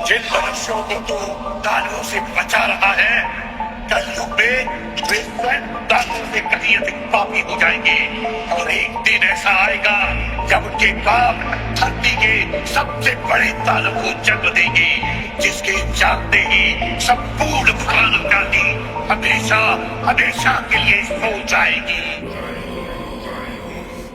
जिन मनुष्यों को तू दानवों से बचा रहा है, कलयुग में वे स्वयं दानवों से कहीं अधिक पापी हो जाएंगे। और एक दिन ऐसा आएगा जब उनके पाप धरती के सबसे बड़े दानव को जन्म देंगे, जिसके जागते ही संपूर्ण मानव जाति हमेशा हमेशा के लिए सो जाएगी।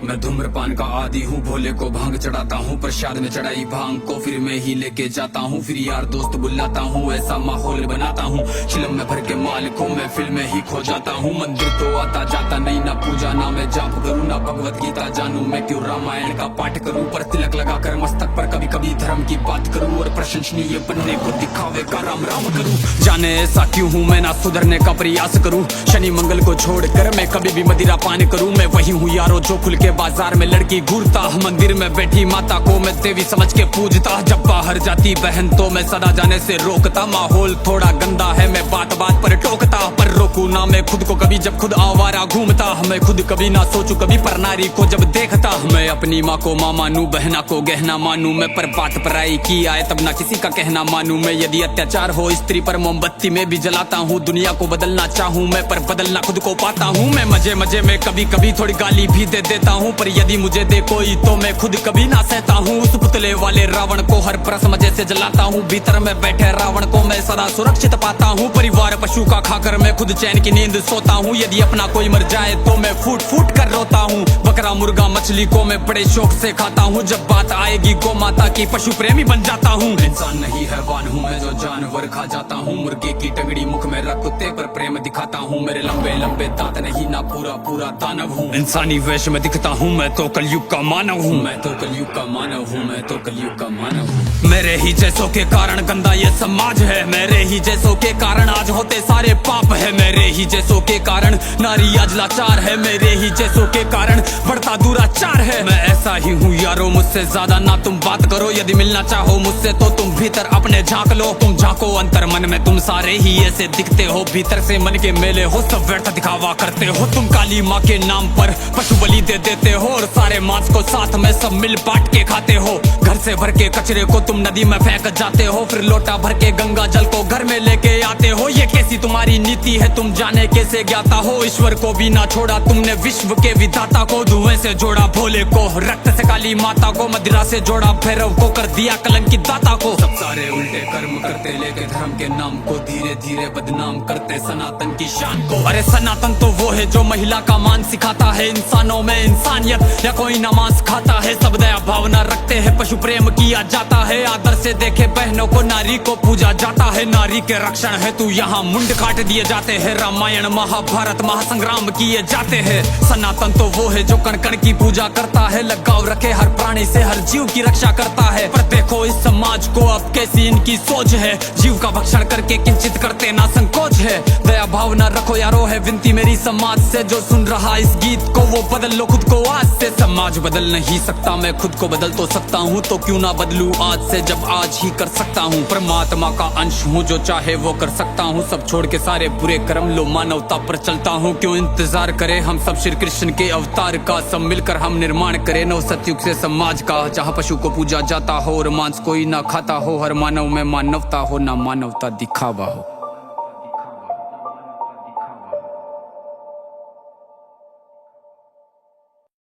मैं धूम्रपान का आदी हूँ, भोले को भांग चढ़ाता हूँ, प्रसाद में चढ़ाई भांग को फिर मैं ही लेके जाता हूँ, फिर यार दोस्त बुलाता हूँ, ऐसा माहौल बनाता हूँ। चिलम में भर के माल को मैं फिल्म में ही खो जाता हूँ। मंदिर तो आता जाता नहीं, ना पूजा ना मैं जाप करूँ, ना भगवत गीता जानू, मैं क्यों रामायण का पाठ करूँ। पर तिलक लगा कर मस्तक पर कभी कभी धर्म की बात करूँ, और प्रशंसनीय बनने को दिखावे का राम राम करूँ। जाने ऐसा क्यों हूँ मैं, ना सुधरने का प्रयास करूँ। शनि मंगल को छोड़कर मैं कभी भी मदिरा पान करूँ। मैं वही हूँ यारो जो खुल के बाजार में लड़की घूरता, मंदिर में बैठी माता को मैं देवी समझ के पूजता। जब बाहर जाती बहन तो मैं सदा जाने से रोकता। माहौल थोड़ा गंदा है, मैं बात बात पर टोकता, पर रोकू ना मैं खुद को कभी जब खुद आवारा घूमता। मैं खुद कभी ना सोचू कभी पर नारी को जब देखता। मैं अपनी माँ को माँ मानू, बहना को गहना मानू, मैं पर बात पराई की आए तब ना किसी का कहना मानू। मैं यदि अत्याचार हो स्त्री पर मोमबत्ती में भी जलाता हूँ। दुनिया को बदलना चाहूँ मैं, पर बदलना खुद को पाता हूँ। मैं मजे मजे में कभी कभी थोड़ी गाली भी दे देता हूँ, पर यदि मुझे दे कोई तो मैं खुद कभी ना सहता हूँ। उस पुतले वाले रावण को हर परस मजे से जलाता हूँ। भीतर में बैठे रावण को मैं सदा सुरक्षित पाता हूँ। परिवार पशु का खाकर मैं खुद चैन की नींद सोता हूँ। यदि अपना कोई मर जाए तो मैं फूट फूट कर रोता हूँ। बकरा मुर्गा मछली को मैं बड़े शौक से खाता हूँ। जब बात आएगी गौ माता की पशु प्रेमी बन जाता हूँ। इंसान नहीं हैवान हूँ मैं जो जानवर खा जाता हूँ। मुर्गे की टंगड़ी मुख में रख कुत्ते पर प्रेम दिखाता हूँ। मेरे लंबे लंबे दांत नहीं ना पूरा पूरा दानव हूँ। इंसानी वेश में दिखता हूँ मैं तो कलयुग का मानव हूँ। मैं तो कलयुग का मानव हूँ, मैं तो कलयुग का मानव हूँ। मेरे ही जैसों के कारण गंदा ये समाज है। मेरे ही जैसों के कारण आज होते सारे पाप है। मेरे ही जैसों के कारण नारी आज लाचार है। मेरे ही जैसों के कारण बढ़ता दुराचार है। मैं ऐसा ही हूँ यारो, मुझसे ज्यादा ना तुम बात करो। यदि मिलना चाहो मुझसे तो तुम भीतर अपने झांक लो। तुम झांको अंतर मन में, तुम सारे ही ऐसे दिखते हो। भीतर से मन के मेले हो, सब व्यर्थ दिखावा करते हो। तुम काली माँ के नाम पर पशु बलि दे देते हो, और सारे मांस को साथ में सब मिल बांट के खाते हो। घर से भर के कचरे को तुम नदी में फेंक जाते हो, फिर लोटा भर के गंगा जल को घर में लेके आते हो। ये कैसी तुम्हारी नीति है, तुम जाने कैसे ज्ञाता हो। ईश्वर को भी ना छोड़ा तुमने, विश्व के विधाता को। धुएं से जोड़ा भोले को, रक्त से काली माता को, मदिरा से जोड़ा भैरव को, कर दिया कलंकित दाता को। सब सारे उल्टे कर्म करते, लेके धर्म के नाम को धीरे धीरे बदनाम करते सनातन की शान को। अरे सनातन तो वो है जो महिला का मान सिखाता है। इंसानों में इंसानियत या कोई नमाज खाता है। सब दया भावना रखते हैं, पशु प्रेम किया जाता है। आदर से देखे बहनों को, नारी को पूजा जाता है। नारी के रक्षण है तू यहाँ मुंड काट दिए जाते हैं। रामायण महाभारत महासंग्राम किए जाते हैं। सनातन तो वो है जो कण कण की पूजा करता है। लगाव रखे हर प्राणी से, हर जीव की रक्षा करता है। पर देखो इस समाज को अब कैसी इनकी सोच है। जीव का भक्षण करके किंचित करते ना संकोच है। दया भावना रखो यारो है विनती मेरी समाज से। जो सुन रहा इस गीत को वो बदल लो खुद को आज से। समाज बदल नहीं सकता, मैं खुद को बदल तो सकता हूँ, तो क्यों ना बदलूं आज से जब आज ही कर सकता हूँ। परमात्मा का अंश हूँ, जो चाहे वो कर सकता हूँ। सब छोड़ के सारे बुरे कर्म लो, मानवता पर चलता हूँ। क्यों इंतजार करे हम सब श्री कृष्ण के अवतार का। सब मिलकर हम निर्माण करें नव सतयुग से समाज का, जहाँ पशु को पूजा जाता हो और मांस कोई ना खाता हो। हर मानव में मानवता हो, ना मानवता दिखावा हो।